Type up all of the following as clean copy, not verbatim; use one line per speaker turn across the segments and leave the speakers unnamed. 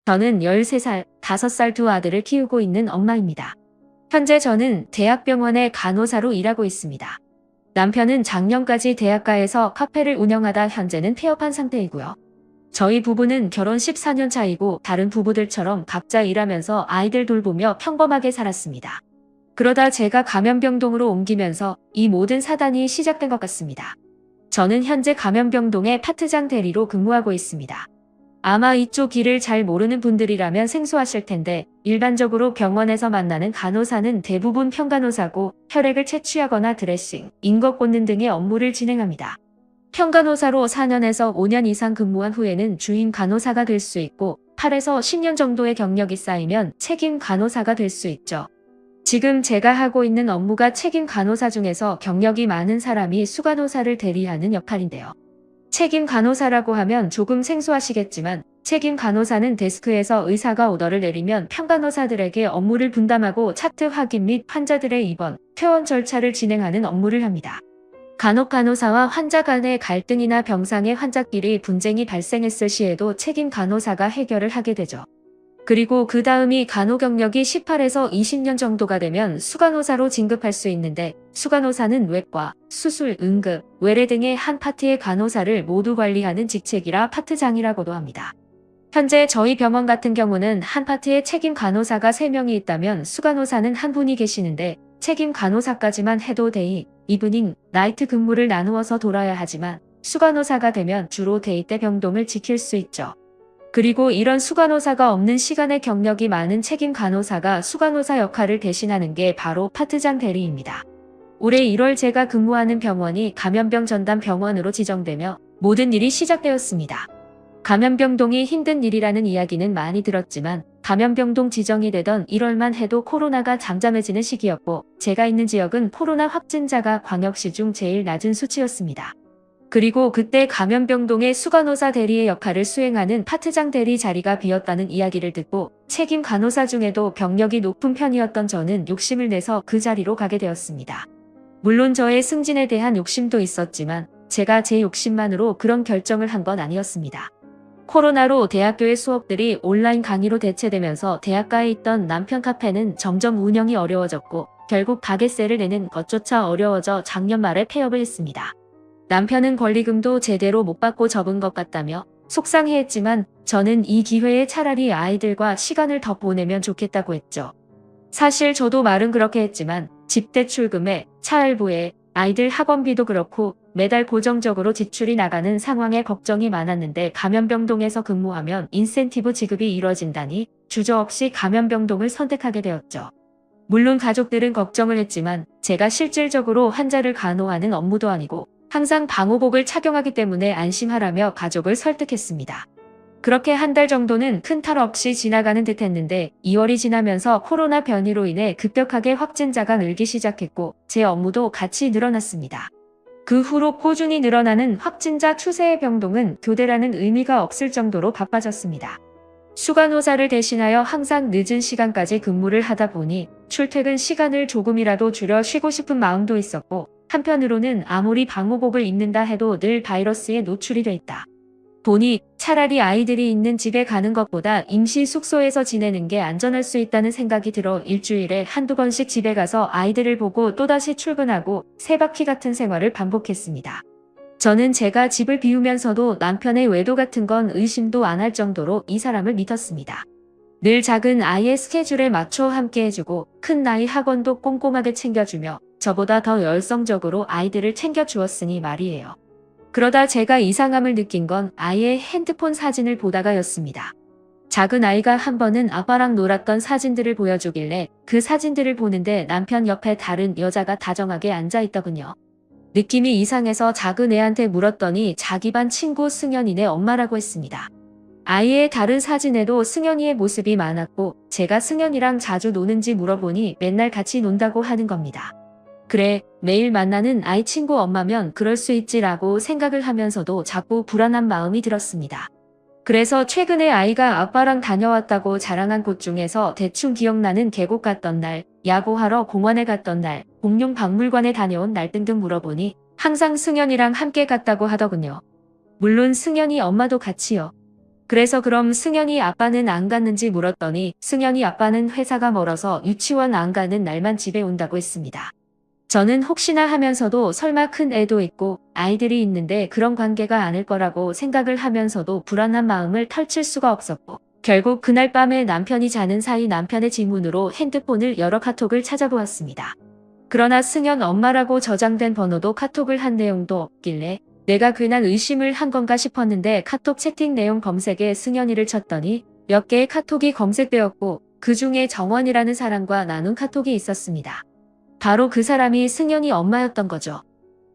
저는 13살, 5살 두 아들을 키우고 있는 엄마입니다. 현재 저는 대학병원의 간호사로 일하고 있습니다. 남편은 작년까지 대학가에서 카페를 운영하다 현재는 폐업한 상태이고요. 저희 부부는 결혼 14년 차이고 다른 부부들처럼 각자 일하면서 아이들 돌보며 평범하게 살았습니다. 그러다 제가 감염병동으로 옮기면서 이 모든 사단이 시작된 것 같습니다. 저는 현재 감염병동의 파트장 대리로 근무하고 있습니다. 아마 이쪽 일을 잘 모르는 분들이라면 생소하실 텐데 일반적으로 병원에서 만나는 간호사는 대부분 평간호사고 혈액을 채취하거나 드레싱, 인거 꽂는 등의 업무를 진행합니다. 평간호사로 4년에서 5년 이상 근무한 후에는 주임 간호사가 될 수 있고 8에서 10년 정도의 경력이 쌓이면 책임 간호사가 될 수 있죠. 지금 제가 하고 있는 업무가 책임 간호사 중에서 경력이 많은 사람이 수간호사를 대리하는 역할인데요. 책임 간호사라고 하면 조금 생소하시겠지만 책임 간호사는 데스크에서 의사가 오더를 내리면 평간호사들에게 업무를 분담하고 차트 확인 및 환자들의 입원, 퇴원 절차를 진행하는 업무를 합니다. 간혹 간호사와 환자 간의 갈등이나 병상의 환자끼리 분쟁이 발생했을 시에도 책임 간호사가 해결을 하게 되죠. 그리고 그 다음이 간호 경력이 18에서 20년 정도가 되면 수간호사로 진급할 수 있는데 수간호사는 외과, 수술, 응급, 외래 등의 한 파트의 간호사를 모두 관리하는 직책이라 파트장이라고도 합니다. 현재 저희 병원 같은 경우는 한 파트에 책임 간호사가 3명이 있다면 수간호사는 한 분이 계시는데 책임 간호사까지만 해도 데이, 이브닝, 나이트 근무를 나누어서 돌아야 하지만 수간호사가 되면 주로 데이 때 병동을 지킬 수 있죠. 그리고 이런 수간호사가 없는 시간에 경력이 많은 책임 간호사가 수간호사 역할을 대신하는 게 바로 파트장 대리입니다. 올해 1월 제가 근무하는 병원이 감염병 전담 병원으로 지정되며 모든 일이 시작되었습니다. 감염병동이 힘든 일이라는 이야기는 많이 들었지만 감염병동 지정이 되던 1월만 해도 코로나가 잠잠해지는 시기였고 제가 있는 지역은 코로나 확진자가 광역시 중 제일 낮은 수치였습니다. 그리고 그때 감염병동의 수간호사 대리의 역할을 수행하는 파트장 대리 자리가 비었다는 이야기를 듣고 책임 간호사 중에도 병력이 높은 편이었던 저는 욕심을 내서 그 자리로 가게 되었습니다. 물론 저의 승진에 대한 욕심도 있었지만 제가 제 욕심만으로 그런 결정을 한 건 아니었습니다. 코로나로 대학교의 수업들이 온라인 강의로 대체되면서 대학가에 있던 남편 카페는 점점 운영이 어려워졌고 결국 가게세를 내는 것조차 어려워져 작년 말에 폐업을 했습니다. 남편은 권리금도 제대로 못 받고 접은 것 같다며 속상해했지만 저는 이 기회에 차라리 아이들과 시간을 더 보내면 좋겠다고 했죠. 사실 저도 말은 그렇게 했지만 집대 출금에 차 할부에 아이들 학원비도 그렇고 매달 고정적으로 지출이 나가는 상황에 걱정이 많았는데 감염병동에서 근무하면 인센티브 지급이 이뤄진다니 주저없이 감염병동을 선택하게 되었죠. 물론 가족들은 걱정을 했지만 제가 실질적으로 환자를 간호하는 업무도 아니고 항상 방호복을 착용하기 때문에 안심하라며 가족을 설득했습니다. 그렇게 한 달 정도는 큰 탈 없이 지나가는 듯 했는데 2월이 지나면서 코로나 변이로 인해 급격하게 확진자가 늘기 시작했고 제 업무도 같이 늘어났습니다. 그 후로 꾸준히 늘어나는 확진자 추세의 병동은 교대라는 의미가 없을 정도로 바빠졌습니다. 수간호사를 대신하여 항상 늦은 시간까지 근무를 하다 보니 출퇴근 시간을 조금이라도 줄여 쉬고 싶은 마음도 있었고 한편으로는 아무리 방호복을 입는다 해도 늘 바이러스에 노출이 돼 있다 보니 차라리 아이들이 있는 집에 가는 것보다 임시 숙소에서 지내는 게 안전할 수 있다는 생각이 들어 일주일에 한두 번씩 집에 가서 아이들을 보고 또다시 출근하고 세바퀴 같은 생활을 반복했습니다. 저는 제가 집을 비우면서도 남편의 외도 같은 건 의심도 안 할 정도로 이 사람을 믿었습니다. 늘 작은 아이의 스케줄에 맞춰 함께 해주고 큰 나이 학원도 꼼꼼하게 챙겨주며 저보다 더 열성적으로 아이들을 챙겨주었으니 말이에요. 그러다 제가 이상함을 느낀 건 아이의 핸드폰 사진을 보다가였습니다. 작은 아이가 한 번은 아빠랑 놀았던 사진들을 보여주길래 그 사진들을 보는데 남편 옆에 다른 여자가 다정하게 앉아있더군요. 느낌이 이상해서 작은 애한테 물었더니 자기 반 친구 승연이네 엄마라고 했습니다. 아이의 다른 사진에도 승연이의 모습이 많았고 제가 승연이랑 자주 노는지 물어보니 맨날 같이 논다고 하는 겁니다. 그래, 매일 만나는 아이 친구 엄마면 그럴 수 있지라고 생각을 하면서도 자꾸 불안한 마음이 들었습니다. 그래서 최근에 아이가 아빠랑 다녀왔다고 자랑한 곳 중에서 대충 기억나는 계곡 갔던 날, 야구하러 공원에 갔던 날, 공룡 박물관에 다녀온 날 등등 물어보니 항상 승연이랑 함께 갔다고 하더군요. 물론 승연이 엄마도 같이요. 그래서 그럼 승현이 아빠는 안 갔는지 물었더니 승현이 아빠는 회사가 멀어서 유치원 안 가는 날만 집에 온다고 했습니다. 저는 혹시나 하면서도 설마 큰 애도 있고 아이들이 있는데 그런 관계가 아닐 거라고 생각을 하면서도 불안한 마음을 털칠 수가 없었고 결국 그날 밤에 남편이 자는 사이 남편의 지문으로 핸드폰을 열어 카톡을 찾아보았습니다. 그러나 승현 엄마라고 저장된 번호도 카톡을 한 내용도 없길래 내가 괜한 의심을 한 건가 싶었는데 카톡 채팅 내용 검색에 승현이를 쳤더니 몇 개의 카톡이 검색되었고 그 중에 정원이라는 사람과 나눈 카톡이 있었습니다. 바로 그 사람이 승현이 엄마였던 거죠.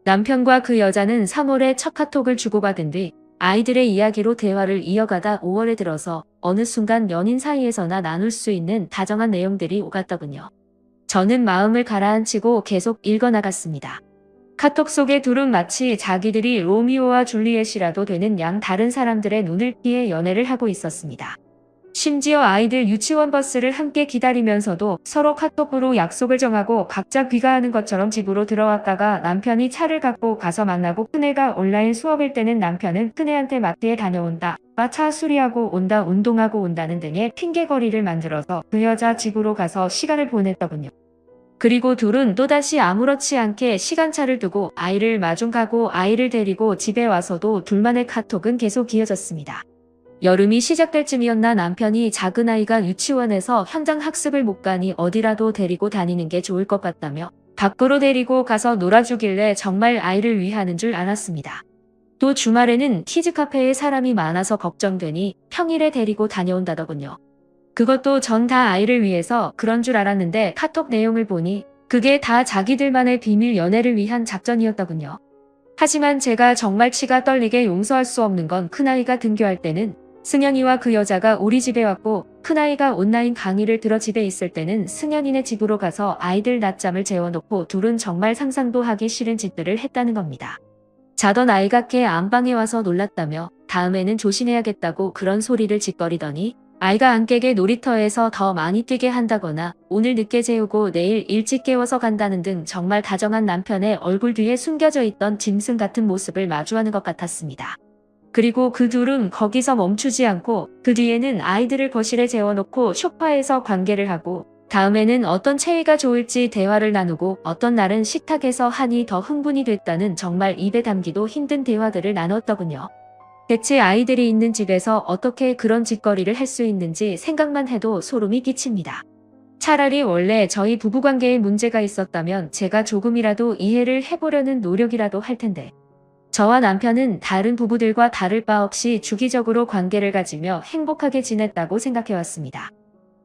남편과 그 여자는 3월에 첫 카톡을 주고받은 뒤 아이들의 이야기로 대화를 이어가다 5월에 들어서 어느 순간 연인 사이에서나 나눌 수 있는 다정한 내용들이 오갔더군요. 저는 마음을 가라앉히고 계속 읽어나갔습니다. 카톡 속의 둘은 마치 자기들이 로미오와 줄리엣이라도 되는 양 다른 사람들의 눈을 피해 연애를 하고 있었습니다. 심지어 아이들 유치원 버스를 함께 기다리면서도 서로 카톡으로 약속을 정하고 각자 귀가하는 것처럼 집으로 들어왔다가 남편이 차를 갖고 가서 만나고 큰애가 온라인 수업일 때는 남편은 큰애한테 마트에 다녀온다, 차 수리하고 온다, 운동하고 온다는 등의 핑계거리를 만들어서 그 여자 집으로 가서 시간을 보냈더군요. 그리고 둘은 또다시 아무렇지 않게 시간차를 두고 아이를 마중 가고 아이를 데리고 집에 와서도 둘만의 카톡은 계속 이어졌습니다. 여름이 시작될 쯤이었나 남편이 작은 아이가 유치원에서 현장 학습을 못 가니 어디라도 데리고 다니는 게 좋을 것 같다며 밖으로 데리고 가서 놀아주길래 정말 아이를 위하는 줄 알았습니다. 또 주말에는 키즈카페에 사람이 많아서 걱정되니 평일에 데리고 다녀온다더군요. 그것도 전 다 아이를 위해서 그런 줄 알았는데 카톡 내용을 보니 그게 다 자기들만의 비밀 연애를 위한 작전이었더군요. 하지만 제가 정말 치가 떨리게 용서할 수 없는 건 큰아이가 등교할 때는 승현이와 그 여자가 우리 집에 왔고 큰아이가 온라인 강의를 들어 집에 있을 때는 승현이네 집으로 가서 아이들 낮잠을 재워놓고 둘은 정말 상상도 하기 싫은 짓들을 했다는 겁니다. 자던 아이가 깨 안방에 와서 놀랐다며 다음에는 조심해야겠다고 그런 소리를 짓거리더니 아이가 안 깨게 놀이터에서 더 많이 뛰게 한다거나 오늘 늦게 재우고 내일 일찍 깨워서 간다는 등 정말 다정한 남편의 얼굴 뒤에 숨겨져 있던 짐승 같은 모습을 마주하는 것 같았습니다. 그리고 그 둘은 거기서 멈추지 않고 그 뒤에는 아이들을 거실에 재워놓고 소파에서 관계를 하고 다음에는 어떤 체위가 좋을지 대화를 나누고 어떤 날은 식탁에서 하니 더 흥분이 됐다는 정말 입에 담기도 힘든 대화들을 나눴더군요. 대체 아이들이 있는 집에서 어떻게 그런 짓거리를 할 수 있는지 생각만 해도 소름이 끼칩니다. 차라리 원래 저희 부부관계에 문제가 있었다면 제가 조금이라도 이해를 해보려는 노력이라도 할 텐데. 저와 남편은 다른 부부들과 다를 바 없이 주기적으로 관계를 가지며 행복하게 지냈다고 생각해왔습니다.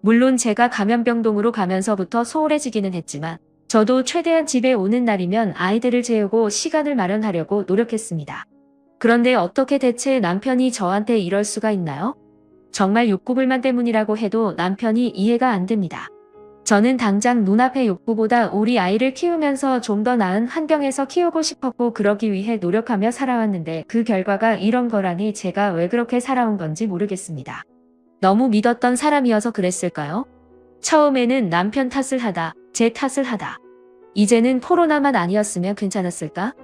물론 제가 감염병동으로 가면서부터 소홀해지기는 했지만 저도 최대한 집에 오는 날이면 아이들을 재우고 시간을 마련하려고 노력했습니다. 그런데 어떻게 대체 남편이 저한테 이럴 수가 있나요? 정말 욕구불만 때문이라고 해도 남편이 이해가 안 됩니다. 저는 당장 눈앞의 욕구보다 우리 아이를 키우면서 좀 더 나은 환경에서 키우고 싶었고 그러기 위해 노력하며 살아왔는데 그 결과가 이런 거라니 제가 왜 그렇게 살아온 건지 모르겠습니다. 너무 믿었던 사람이어서 그랬을까요? 처음에는 남편 탓을 하다, 제 탓을 하다. 이제는 코로나만 아니었으면 괜찮았을까?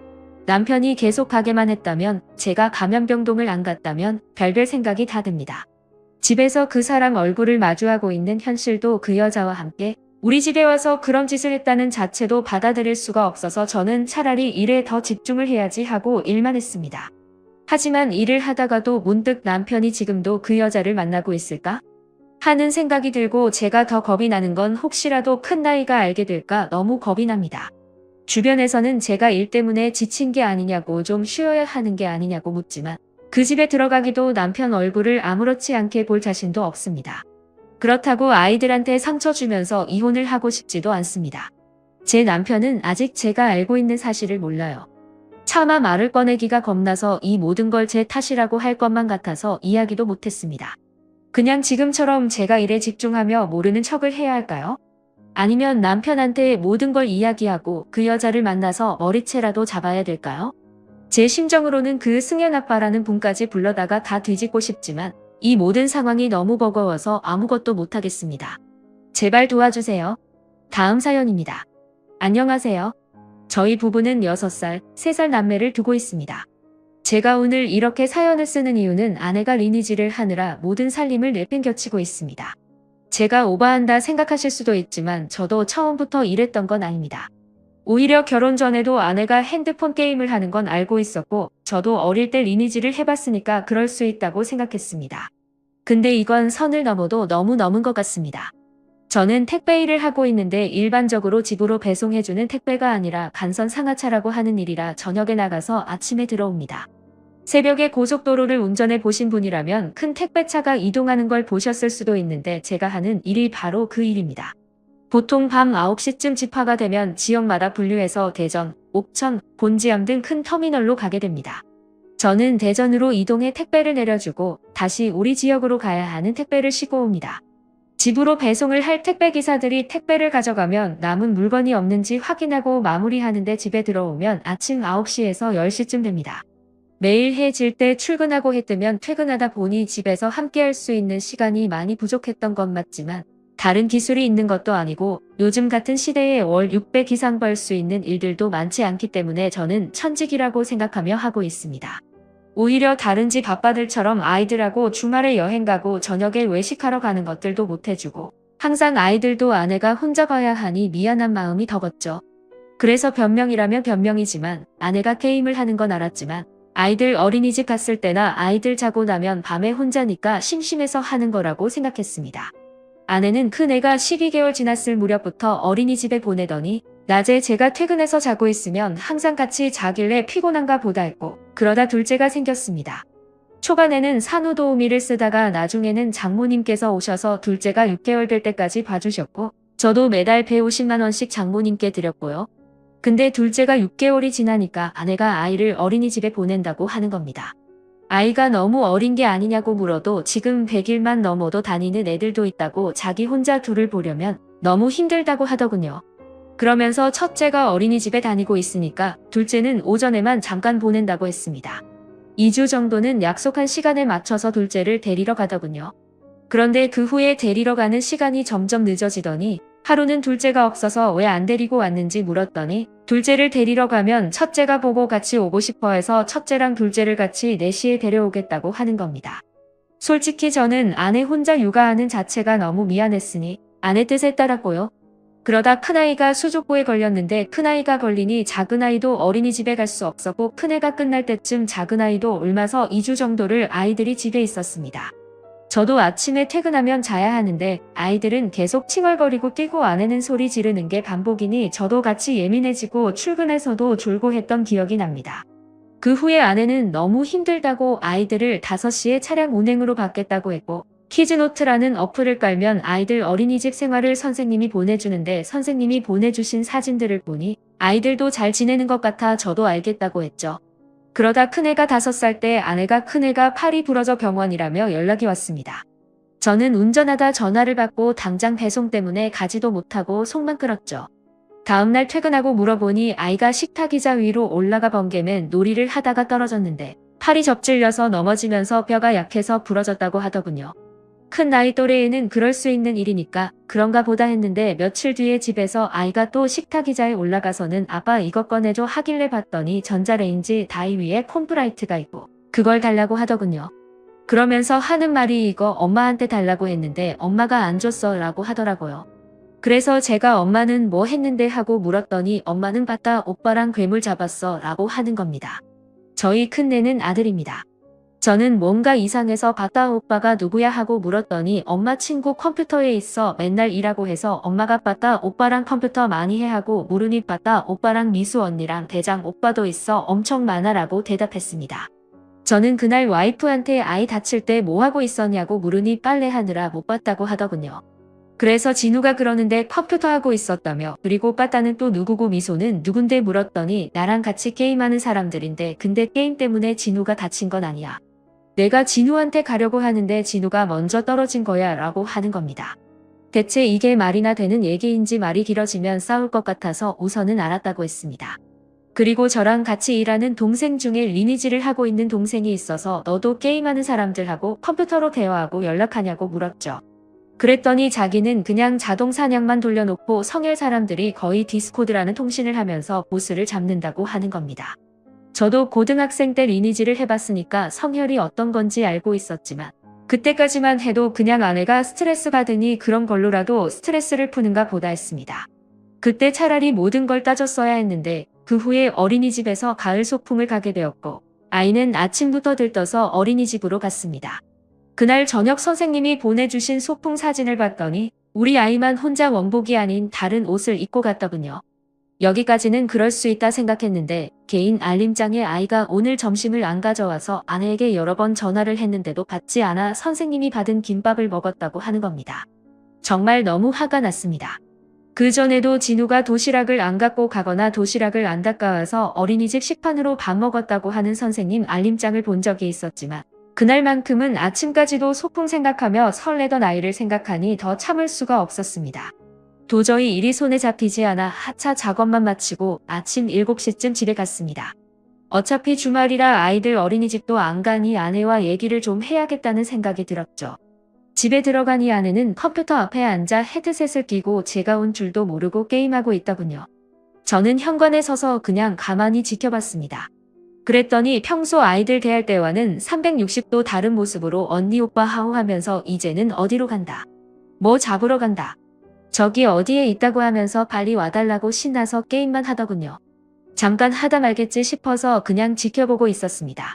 남편이 계속 가게만 했다면, 제가 감염병동을 안 갔다면 별별 생각이 다 듭니다. 집에서 그 사람 얼굴을 마주하고 있는 현실도 그 여자와 함께 우리 집에 와서 그런 짓을 했다는 자체도 받아들일 수가 없어서 저는 차라리 일에 더 집중을 해야지 하고 일만 했습니다. 하지만 일을 하다가도 문득 남편이 지금도 그 여자를 만나고 있을까? 하는 생각이 들고 제가 더 겁이 나는 건 혹시라도 큰아이가 알게 될까 너무 겁이 납니다. 주변에서는 제가 일 때문에 지친 게 아니냐고 좀 쉬어야 하는 게 아니냐고 묻지만 그 집에 들어가기도 남편 얼굴을 아무렇지 않게 볼 자신도 없습니다. 그렇다고 아이들한테 상처 주면서 이혼을 하고 싶지도 않습니다. 제 남편은 아직 제가 알고 있는 사실을 몰라요. 차마 말을 꺼내기가 겁나서 이 모든 걸 제 탓이라고 할 것만 같아서 이야기도 못했습니다. 그냥 지금처럼 제가 일에 집중하며 모르는 척을 해야 할까요? 아니면 남편한테 모든 걸 이야기하고 그 여자를 만나서 머리채라도 잡아야 될까요? 제 심정으로는 그 승현 아빠라는 분까지 불러다가 다 뒤집고 싶지만 이 모든 상황이 너무 버거워서 아무것도 못하겠습니다. 제발 도와주세요. 다음 사연입니다. 안녕하세요. 저희 부부는 6살, 3살 남매를 두고 있습니다. 제가 오늘 이렇게 사연을 쓰는 이유는 아내가 리니지를 하느라 모든 살림을 내팽겨치고 있습니다. 제가 오버한다 생각하실 수도 있지만 저도 처음부터 이랬던 건 아닙니다. 오히려 결혼 전에도 아내가 핸드폰 게임을 하는 건 알고 있었고 저도 어릴 때 리니지를 해봤으니까 그럴 수 있다고 생각했습니다. 근데 이건 선을 넘어도 너무 넘은 것 같습니다. 저는 택배 일을 하고 있는데 일반적으로 집으로 배송해주는 택배가 아니라 간선 상하차라고 하는 일이라 저녁에 나가서 아침에 들어옵니다. 새벽에 고속도로를 운전해 보신 분이라면 큰 택배차가 이동하는 걸 보셨을 수도 있는데 제가 하는 일이 바로 그 일입니다. 보통 밤 9시쯤 집화가 되면 지역마다 분류해서 대전, 옥천, 곤지암 등 큰 터미널로 가게 됩니다. 저는 대전으로 이동해 택배를 내려주고 다시 우리 지역으로 가야 하는 택배를 싣고 옵니다. 집으로 배송을 할 택배기사들이 택배를 가져가면 남은 물건이 없는지 확인하고 마무리하는데 집에 들어오면 아침 9시에서 10시쯤 됩니다. 매일 해 질 때 출근하고 해 뜨면 퇴근하다 보니 집에서 함께할 수 있는 시간이 많이 부족했던 건 맞지만 다른 기술이 있는 것도 아니고 요즘 같은 시대에 월 600 이상 벌 수 있는 일들도 많지 않기 때문에 저는 천직이라고 생각하며 하고 있습니다. 오히려 다른 집 아빠들처럼 아이들하고 주말에 여행 가고 저녁에 외식하러 가는 것들도 못 해주고 항상 아이들도 아내가 혼자 봐야 하니 미안한 마음이 더 컸죠. 그래서 변명이라면 변명이지만 아내가 게임을 하는 건 알았지만 아이들 어린이집 갔을 때나 아이들 자고 나면 밤에 혼자니까 심심해서 하는 거라고 생각했습니다. 아내는 큰애가 12개월 지났을 무렵부터 어린이집에 보내더니 낮에 제가 퇴근해서 자고 있으면 항상 같이 자길래 피곤한가 보다 했고 그러다 둘째가 생겼습니다. 초반에는 산후도우미를 쓰다가 나중에는 장모님께서 오셔서 둘째가 6개월 될 때까지 봐주셨고 저도 매달 150만 원씩 장모님께 드렸고요. 근데 둘째가 6개월이 지나니까 아내가 아이를 어린이집에 보낸다고 하는 겁니다. 아이가 너무 어린 게 아니냐고 물어도 지금 100일만 넘어도 다니는 애들도 있다고 자기 혼자 둘을 보려면 너무 힘들다고 하더군요. 그러면서 첫째가 어린이집에 다니고 있으니까 둘째는 오전에만 잠깐 보낸다고 했습니다. 2주 정도는 약속한 시간에 맞춰서 둘째를 데리러 가더군요. 그런데 그 후에 데리러 가는 시간이 점점 늦어지더니 하루는 둘째가 없어서 왜 안 데리고 왔는지 물었더니 둘째를 데리러 가면 첫째가 보고 같이 오고 싶어 해서 첫째랑 둘째를 같이 4시에 데려오겠다고 하는 겁니다. 솔직히 저는 아내 혼자 육아하는 자체가 너무 미안했으니 아내 뜻에 따랐고요. 그러다 큰아이가 수족고에 걸렸는데 큰아이가 걸리니 작은아이도 어린이집에 갈 수 없었고 큰애가 끝날 때쯤 작은아이도 옮아서 2주 정도를 아이들이 집에 있었습니다. 저도 아침에 퇴근하면 자야 하는데 아이들은 계속 칭얼거리고 뛰고 아내는 소리 지르는 게 반복이니 저도 같이 예민해지고 출근해서도 졸고 했던 기억이 납니다. 그 후에 아내는 너무 힘들다고 아이들을 5시에 차량 운행으로 받겠다고 했고 키즈노트라는 어플을 깔면 아이들 어린이집 생활을 선생님이 보내주는데 선생님이 보내주신 사진들을 보니 아이들도 잘 지내는 것 같아 저도 알겠다고 했죠. 그러다 큰애가 5살 때 아내가 큰애가 팔이 부러져 병원이라며 연락이 왔습니다. 저는 운전하다 전화를 받고 당장 배송 때문에 가지도 못하고 속만 끓었죠. 다음날 퇴근하고 물어보니 아이가 식탁 의자 위로 올라가 번개맨 놀이를 하다가 떨어졌는데 팔이 접질려서 넘어지면서 뼈가 약해서 부러졌다고 하더군요. 큰 나이 또래에는 그럴 수 있는 일이니까 그런가 보다 했는데 며칠 뒤에 집에서 아이가 또 식탁 의자에 올라가서는 아빠 이것 꺼내줘 하길래 봤더니 전자레인지 다이 위에 콤프라이트가 있고 그걸 달라고 하더군요. 그러면서 하는 말이 이거 엄마한테 달라고 했는데 엄마가 안 줬어 라고 하더라고요. 그래서 제가 엄마는 뭐 했는데 하고 물었더니 엄마는 봤다 오빠랑 괴물 잡았어 라고 하는 겁니다. 저희 큰애는 아들입니다. 저는 뭔가 이상해서 봤다 오빠가 누구야 하고 물었더니 엄마 친구 컴퓨터에 있어 맨날 일하고 해서 엄마가 봤다 오빠랑 컴퓨터 많이 해 하고 물으니 봤다 오빠랑 미수 언니랑 대장 오빠도 있어 엄청 많아 라고 대답했습니다. 저는 그날 와이프한테 아이 다칠 때 뭐 하고 있었냐고 물으니 빨래하느라 못 봤다고 하더군요. 그래서 진우가 그러는데 컴퓨터 하고 있었다며 그리고 빠따는 또 누구고 미소는 누군데 물었더니 나랑 같이 게임하는 사람들인데 근데 게임 때문에 진우가 다친 건 아니야. 내가 진우한테 가려고 하는데 진우가 먼저 떨어진 거야 라고 하는 겁니다. 대체 이게 말이나 되는 얘기인지 말이 길어지면 싸울 것 같아서 우선은 알았다고 했습니다. 그리고 저랑 같이 일하는 동생 중에 리니지를 하고 있는 동생이 있어서 너도 게임하는 사람들하고 컴퓨터로 대화하고 연락하냐고 물었죠. 그랬더니 자기는 그냥 자동 사냥만 돌려놓고 성일 사람들이 거의 디스코드라는 통신을 하면서 보스를 잡는다고 하는 겁니다. 저도 고등학생 때 리니지를 해봤으니까 성혈이 어떤 건지 알고 있었지만 그때까지만 해도 그냥 아내가 스트레스 받으니 그런 걸로라도 스트레스를 푸는가 보다 했습니다. 그때 차라리 모든 걸 따졌어야 했는데 그 후에 어린이집에서 가을 소풍을 가게 되었고 아이는 아침부터 들떠서 어린이집으로 갔습니다. 그날 저녁 선생님이 보내주신 소풍 사진을 봤더니 우리 아이만 혼자 원복이 아닌 다른 옷을 입고 갔더군요. 여기까지는 그럴 수 있다 생각했는데 개인 알림장에 아이가 오늘 점심을 안 가져와서 아내에게 여러 번 전화를 했는데도 받지 않아 선생님이 받은 김밥을 먹었다고 하는 겁니다. 정말 너무 화가 났습니다. 그전에도 진우가 도시락을 안 갖고 가거나 도시락을 안 닦아와서 어린이집 식판으로 밥 먹었다고 하는 선생님 알림장을 본 적이 있었지만 그날만큼은 아침까지도 소풍 생각하며 설레던 아이를 생각하니 더 참을 수가 없었습니다. 도저히 일이 손에 잡히지 않아 하차 작업만 마치고 아침 7시쯤 집에 갔습니다. 어차피 주말이라 아이들 어린이집도 안 가니 아내와 얘기를 좀 해야겠다는 생각이 들었죠. 집에 들어가니 아내는 컴퓨터 앞에 앉아 헤드셋을 끼고 제가 온 줄도 모르고 게임하고 있더군요. 저는 현관에 서서 그냥 가만히 지켜봤습니다. 그랬더니 평소 아이들 대할 때와는 360도 다른 모습으로 언니 오빠 하오 하면서 이제는 어디로 간다. 뭐 잡으러 간다. 저기 어디에 있다고 하면서 빨리 와달라고 신나서 게임만 하더군요. 잠깐 하다 말겠지 싶어서 그냥 지켜보고 있었습니다.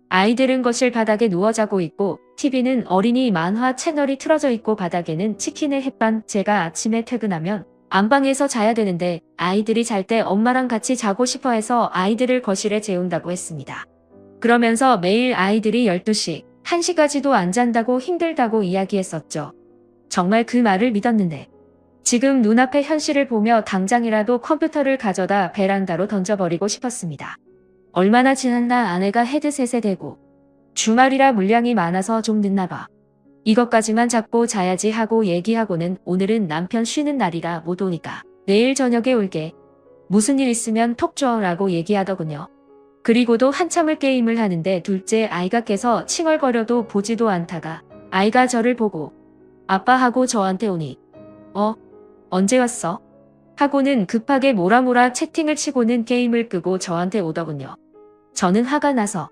아이들은 거실 바닥에 누워 자고 있고 TV는 어린이 만화 채널이 틀어져 있고 바닥에는 치킨의 햇반. 제가 아침에 퇴근하면 안방에서 자야 되는데 아이들이 잘 때 엄마랑 같이 자고 싶어 해서 아이들을 거실에 재운다고 했습니다. 그러면서 매일 아이들이 12시, 1시까지도 안 잔다고 힘들다고 이야기했었죠. 정말 그 말을 믿었는데 지금 눈앞의 현실을 보며 당장이라도 컴퓨터를 가져다 베란다로 던져버리고 싶었습니다. 얼마나 지났나 아내가 헤드셋에 대고 주말이라 물량이 많아서 좀 늦나봐. 이것까지만 잡고 자야지 하고 얘기하고는 오늘은 남편 쉬는 날이라 못 오니까 내일 저녁에 올게. 무슨 일 있으면 톡 줘라고 얘기하더군요. 그리고도 한참을 게임을 하는데 둘째 아이가 깨서 칭얼거려도 보지도 않다가 아이가 저를 보고 아빠 하고 저한테 오니 언제 왔어? 하고는 급하게 뭐라 채팅을 치고는 게임을 끄고 저한테 오더군요. 저는 화가 나서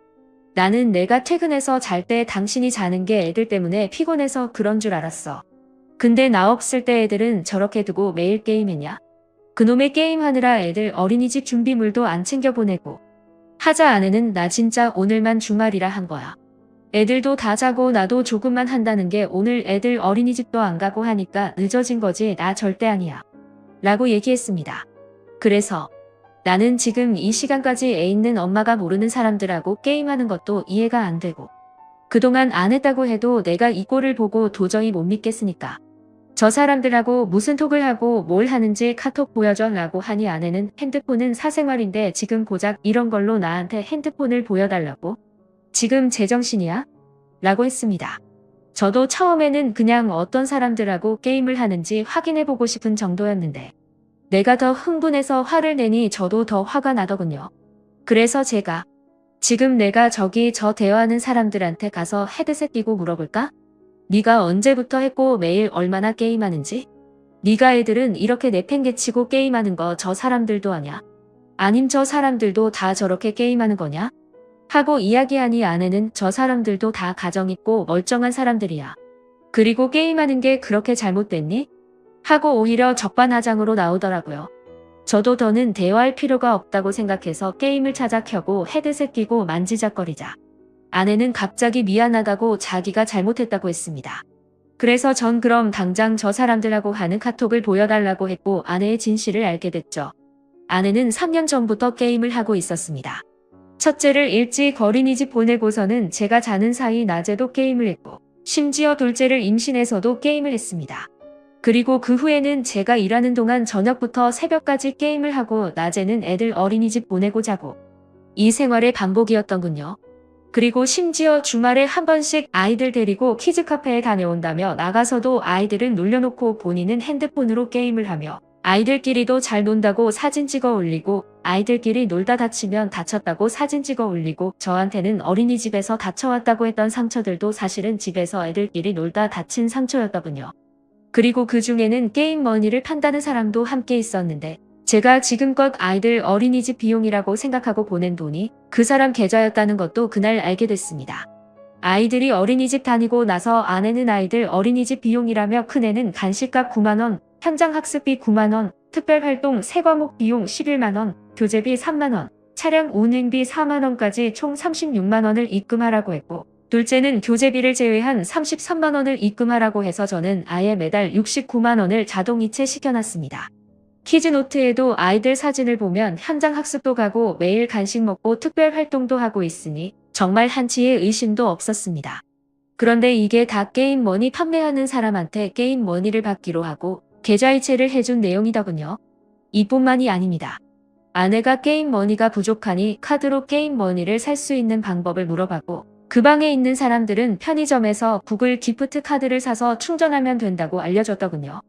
나는 내가 퇴근해서 잘 때 당신이 자는 게 애들 때문에 피곤해서 그런 줄 알았어. 근데 나 없을 때 애들은 저렇게 두고 매일 게임했냐? 그놈의 게임하느라 애들 어린이집 준비물도 안 챙겨보내고 하자 아내는 나 진짜 오늘만 주말이라 한 거야. 애들도 다 자고 나도 조금만 한다는 게 오늘 애들 어린이집도 안 가고 하니까 늦어진 거지 나 절대 아니야. 라고 얘기했습니다. 그래서 나는 지금 이 시간까지 애 있는 엄마가 모르는 사람들하고 게임하는 것도 이해가 안 되고 그동안 안 했다고 해도 내가 이 꼴을 보고 도저히 못 믿겠으니까 저 사람들하고 무슨 톡을 하고 뭘 하는지 카톡 보여줘 라고 하니 아내는 핸드폰은 사생활인데 지금 고작 이런 걸로 나한테 핸드폰을 보여달라고? 지금 제정신이야? 라고 했습니다. 저도 처음에는 그냥 어떤 사람들하고 게임을 하는지 확인해보고 싶은 정도였는데 내가 더 흥분해서 화를 내니 저도 더 화가 나더군요. 그래서 제가 지금 내가 저기 저 대화하는 사람들한테 가서 헤드셋 끼고 물어볼까? 네가 언제부터 했고 매일 얼마나 게임하는지? 네가 애들은 이렇게 내팽개치고 게임하는 거 저 사람들도 아냐? 아님 저 사람들도 다 저렇게 게임하는 거냐? 하고 이야기하니 아내는 저 사람들도 다 가정 있고 멀쩡한 사람들이야. 그리고 게임하는 게 그렇게 잘못됐니? 하고 오히려 적반하장으로 나오더라고요. 저도 더는 대화할 필요가 없다고 생각해서 게임을 찾아 켜고 헤드셋 끼고 만지작거리자 아내는 갑자기 미안하다고 자기가 잘못했다고 했습니다. 그래서 전 그럼 당장 저 사람들하고 하는 카톡을 보여달라고 했고 아내의 진실을 알게 됐죠. 아내는 3년 전부터 게임을 하고 있었습니다. 첫째를 일찍 어린이집 보내고서는 제가 자는 사이 낮에도 게임을 했고 심지어 둘째를 임신해서도 게임을 했습니다. 그리고 그 후에는 제가 일하는 동안 저녁부터 새벽까지 게임을 하고 낮에는 애들 어린이집 보내고 자고 이 생활의 반복이었던군요. 그리고 심지어 주말에 한 번씩 아이들 데리고 키즈카페에 다녀온다며 나가서도 아이들은 놀려놓고 본인은 핸드폰으로 게임을 하며 아이들끼리도 잘 논다고 사진 찍어 올리고 아이들끼리 놀다 다치면 다쳤다고 사진 찍어 올리고 저한테는 어린이집에서 다쳐왔다고 했던 상처들도 사실은 집에서 애들끼리 놀다 다친 상처였더군요. 그리고 그 중에는 게임 머니를 판다는 사람도 함께 있었는데 제가 지금껏 아이들 어린이집 비용이라고 생각하고 보낸 돈이 그 사람 계좌였다는 것도 그날 알게 됐습니다. 아이들이 어린이집 다니고 나서 아내는 아이들 어린이집 비용이라며 큰애는 간식값 9만원, 현장 학습비 9만원, 특별활동 3과목 비용 11만원, 교재비 3만원, 차량 운행비 4만원까지 총 36만원을 입금하라고 했고, 둘째는 교재비를 제외한 33만원을 입금하라고 해서 저는 아예 매달 69만원을 자동이체 시켜놨습니다. 키즈노트에도 아이들 사진을 보면 현장 학습도 가고 매일 간식 먹고 특별활동도 하고 있으니 정말 한치의 의심도 없었습니다. 그런데 이게 다 게임 머니 판매하는 사람한테 게임 머니를 받기로 하고 계좌이체를 해준 내용이더군요. 이뿐만이 아닙니다. 아내가 게임 머니가 부족하니 카드로 게임 머니를 살 수 있는 방법을 물어봤고, 그 방에 있는 사람들은 편의점에서 구글 기프트 카드를 사서 충전하면 된다고 알려줬더군요.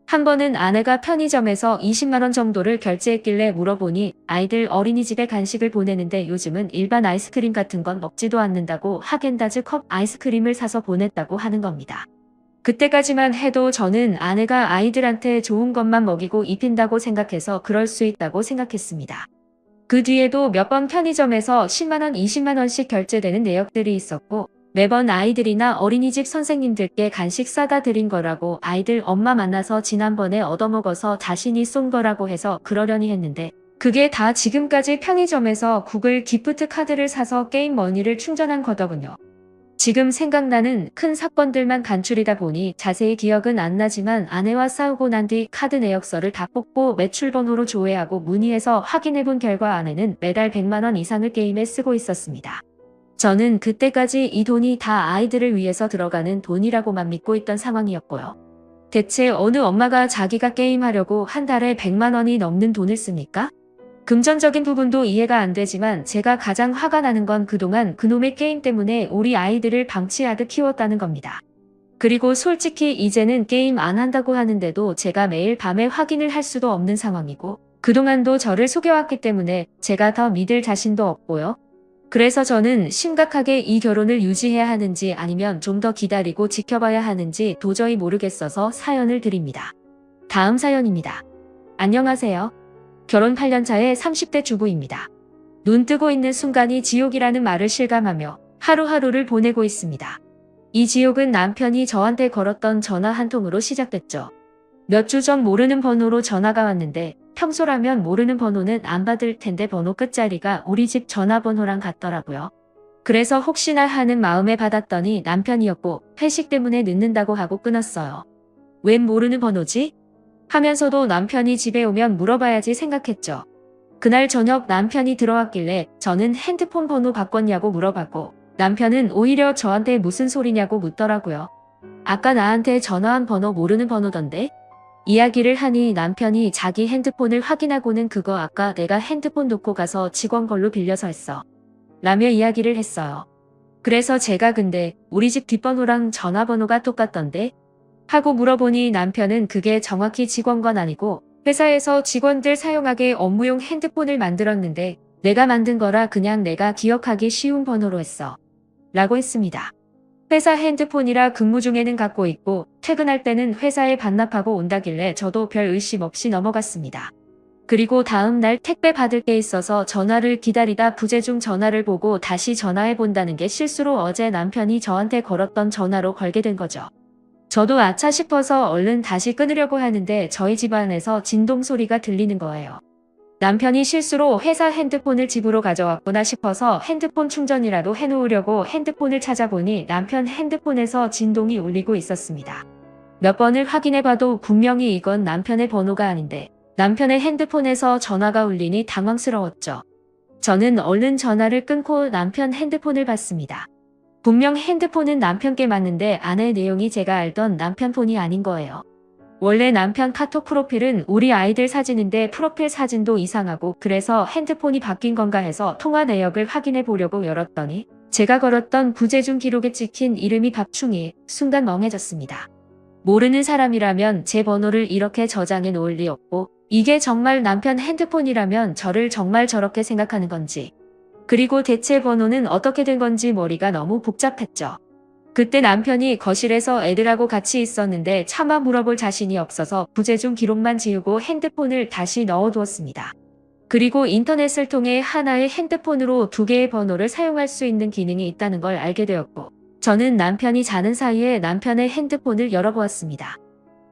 한 번은 아내가 편의점에서 20만원 정도를 결제했길래 물어보니 아이들 어린이집에 간식을 보내는데 요즘은 일반 아이스크림 같은 건 먹지도 않는다고 하겐다즈 컵 아이스크림을 사서 보냈다고 하는 겁니다. 그때까지만 해도 저는 아내가 아이들한테 좋은 것만 먹이고 입힌다고 생각해서 그럴 수 있다고 생각했습니다. 그 뒤에도 몇 번 편의점에서 10만원, 20만원씩 결제되는 내역들이 있었고, 매번 아이들이나 어린이집 선생님들께 간식 싸다 드린 거라고 아이들 엄마 만나서 지난번에 얻어먹어서 자신이 쏜 거라고 해서 그러려니 했는데, 그게 다 지금까지 편의점에서 구글 기프트 카드를 사서 게임 머니를 충전한 거더군요. 지금 생각나는 큰 사건들만 간추리다 보니 자세히 기억은 안 나지만 아내와 싸우고 난 뒤 카드 내역서를 다 뽑고 매출번호로 조회하고 문의해서 확인해본 결과 아내는 매달 100만원 이상을 게임에 쓰고 있었습니다. 저는 그때까지 이 돈이 다 아이들을 위해서 들어가는 돈이라고만 믿고 있던 상황이었고요. 대체 어느 엄마가 자기가 게임하려고 한 달에 100만원이 넘는 돈을 씁니까? 금전적인 부분도 이해가 안 되지만 제가 가장 화가 나는 건 그동안 그놈의 게임 때문에 우리 아이들을 방치하듯 키웠다는 겁니다. 그리고 솔직히 이제는 게임 안 한다고 하는데도 제가 매일 밤에 확인을 할 수도 없는 상황이고, 그동안도 저를 속여왔기 때문에 제가 더 믿을 자신도 없고요. 그래서 저는 심각하게 이 결혼을 유지해야 하는지 아니면 좀 더 기다리고 지켜봐야 하는지 도저히 모르겠어서 사연을 드립니다. 다음 사연입니다. 안녕하세요. 결혼 8년차의 30대 주부입니다. 눈 뜨고 있는 순간이 지옥이라는 말을 실감하며 하루하루를 보내고 있습니다. 이 지옥은 남편이 저한테 걸었던 전화 한 통으로 시작됐죠. 몇 주 전 모르는 번호로 전화가 왔는데 평소라면 모르는 번호는 안 받을 텐데 번호 끝자리가 우리 집 전화번호랑 같더라고요. 그래서 혹시나 하는 마음에 받았더니 남편이었고 회식 때문에 늦는다고 하고 끊었어요. 웬 모르는 번호지? 하면서도 남편이 집에 오면 물어봐야지 생각했죠. 그날 저녁 남편이 들어왔길래 저는 핸드폰 번호 바꿨냐고 물어봤고, 남편은 오히려 저한테 무슨 소리냐고 묻더라고요. 아까 나한테 전화한 번호 모르는 번호던데? 이야기를 하니 남편이 자기 핸드폰을 확인하고는 그거 아까 내가 핸드폰 놓고 가서 직원 걸로 빌려서 했어. 라며 이야기를 했어요. 그래서 제가 근데 우리 집 뒷번호랑 전화번호가 똑같던데? 하고 물어보니 남편은 그게 정확히 직원 건 아니고 회사에서 직원들 사용하게 업무용 핸드폰을 만들었는데 내가 만든 거라 그냥 내가 기억하기 쉬운 번호로 했어. 라고 했습니다. 회사 핸드폰이라 근무 중에는 갖고 있고 퇴근할 때는 회사에 반납하고 온다길래 저도 별 의심 없이 넘어갔습니다. 그리고 다음 날 택배 받을 게 있어서 전화를 기다리다 부재중 전화를 보고 다시 전화해 본다는 게 실수로 어제 남편이 저한테 걸었던 전화로 걸게 된 거죠. 저도 아차 싶어서 얼른 다시 끊으려고 하는데 저희 집안에서 진동 소리가 들리는 거예요. 남편이 실수로 회사 핸드폰을 집으로 가져왔구나 싶어서 핸드폰 충전이라도 해놓으려고 핸드폰을 찾아보니 남편 핸드폰에서 진동이 울리고 있었습니다. 몇 번을 확인해봐도 분명히 이건 남편의 번호가 아닌데 남편의 핸드폰에서 전화가 울리니 당황스러웠죠. 저는 얼른 전화를 끊고 남편 핸드폰을 봤습니다. 분명 핸드폰은 남편께 맞는데 안에 내용이 제가 알던 남편 폰이 아닌 거예요. 원래 남편 카톡 프로필은 우리 아이들 사진인데 프로필 사진도 이상하고 그래서 핸드폰이 바뀐 건가 해서 통화 내역을 확인해 보려고 열었더니 제가 걸었던 부재중 기록에 찍힌 이름이 박충희. 순간 멍해졌습니다. 모르는 사람이라면 제 번호를 이렇게 저장해 놓을 리 없고 이게 정말 남편 핸드폰이라면 저를 정말 저렇게 생각하는 건지, 그리고 대체 번호는 어떻게 된 건지 머리가 너무 복잡했죠. 그때 남편이 거실에서 애들하고 같이 있었는데 차마 물어볼 자신이 없어서 부재중 기록만 지우고 핸드폰을 다시 넣어두었습니다. 그리고 인터넷을 통해 하나의 핸드폰으로 두 개의 번호를 사용할 수 있는 기능이 있다는 걸 알게 되었고, 저는 남편이 자는 사이에 남편의 핸드폰을 열어보았습니다.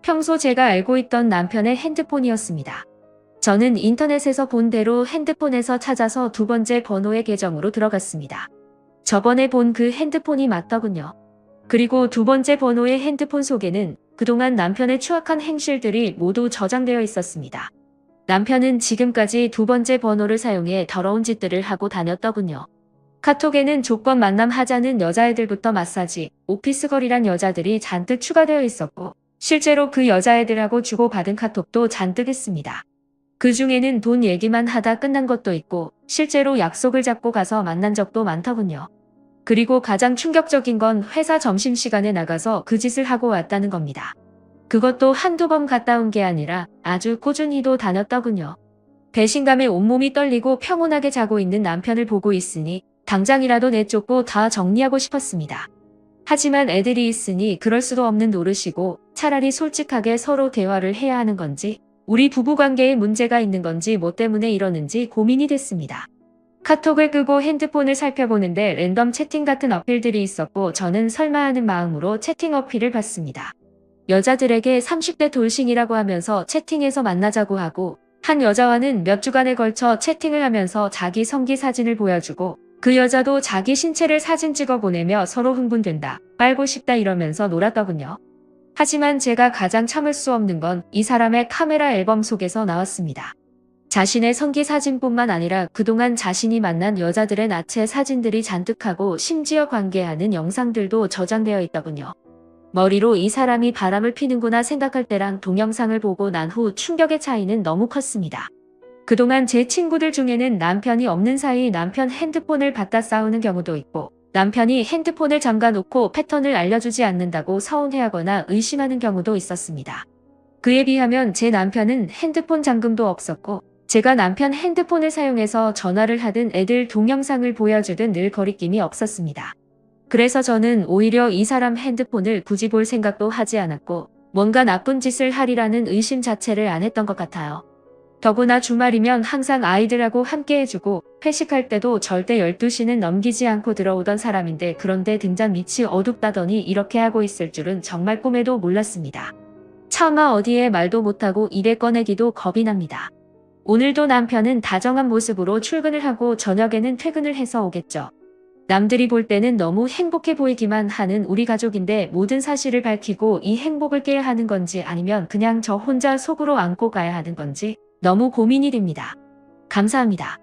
평소 제가 알고 있던 남편의 핸드폰이었습니다. 저는 인터넷에서 본 대로 핸드폰에서 찾아서 두 번째 번호의 계정으로 들어갔습니다. 저번에 본 그 핸드폰이 맞더군요. 그리고 두 번째 번호의 핸드폰 속에는 그동안 남편의 추악한 행실들이 모두 저장되어 있었습니다. 남편은 지금까지 두 번째 번호를 사용해 더러운 짓들을 하고 다녔더군요. 카톡에는 조건 만남 하자는 여자애들부터 마사지, 오피스걸이란 여자들이 잔뜩 추가되어 있었고, 실제로 그 여자애들하고 주고받은 카톡도 잔뜩 했습니다. 그 중에는 돈 얘기만 하다 끝난 것도 있고, 실제로 약속을 잡고 가서 만난 적도 많더군요. 그리고 가장 충격적인 건 회사 점심시간에 나가서 그 짓을 하고 왔다는 겁니다. 그것도 한두 번 갔다 온 게 아니라 아주 꾸준히도 다녔더군요. 배신감에 온몸이 떨리고 평온하게 자고 있는 남편을 보고 있으니 당장이라도 내쫓고 다 정리하고 싶었습니다. 하지만 애들이 있으니 그럴 수도 없는 노릇이고, 차라리 솔직하게 서로 대화를 해야 하는 건지, 우리 부부관계에 문제가 있는 건지 뭐 때문에 이러는지 고민이 됐습니다. 카톡을 끄고 핸드폰을 살펴보는데 랜덤 채팅 같은 어필들이 있었고, 저는 설마 하는 마음으로 채팅 어필을 봤습니다. 여자들에게 30대 돌싱이라고 하면서 채팅에서 만나자고 하고, 한 여자와는 몇 주간에 걸쳐 채팅을 하면서 자기 성기 사진을 보여주고, 그 여자도 자기 신체를 사진 찍어 보내며 서로 흥분된다, 빨고 싶다 이러면서 놀았더군요. 하지만 제가 가장 참을 수 없는 건 이 사람의 카메라 앨범 속에서 나왔습니다. 자신의 성기 사진뿐만 아니라 그동안 자신이 만난 여자들의 나체 사진들이 잔뜩하고, 심지어 관계하는 영상들도 저장되어 있더군요. 머리로 이 사람이 바람을 피는구나 생각할 때랑 동영상을 보고 난 후 충격의 차이는 너무 컸습니다. 그동안 제 친구들 중에는 남편이 없는 사이 남편 핸드폰을 받다 싸우는 경우도 있고, 남편이 핸드폰을 잠가놓고 패턴을 알려주지 않는다고 서운해하거나 의심하는 경우도 있었습니다. 그에 비하면 제 남편은 핸드폰 잠금도 없었고, 제가 남편 핸드폰을 사용해서 전화를 하든 애들 동영상을 보여주든 늘 거리낌이 없었습니다. 그래서 저는 오히려 이 사람 핸드폰을 굳이 볼 생각도 하지 않았고, 뭔가 나쁜 짓을 하리라는 의심 자체를 안 했던 것 같아요. 더구나 주말이면 항상 아이들하고 함께 해주고, 회식할 때도 절대 12시는 넘기지 않고 들어오던 사람인데, 그런데 등잔 밑이 어둡다더니 이렇게 하고 있을 줄은 정말 꿈에도 몰랐습니다. 차마 어디에 말도 못하고 입에 꺼내기도 겁이 납니다. 오늘도 남편은 다정한 모습으로 출근을 하고 저녁에는 퇴근을 해서 오겠죠. 남들이 볼 때는 너무 행복해 보이기만 하는 우리 가족인데, 모든 사실을 밝히고 이 행복을 깨야 하는 건지 아니면 그냥 저 혼자 속으로 안고 가야 하는 건지 너무 고민이 됩니다. 감사합니다.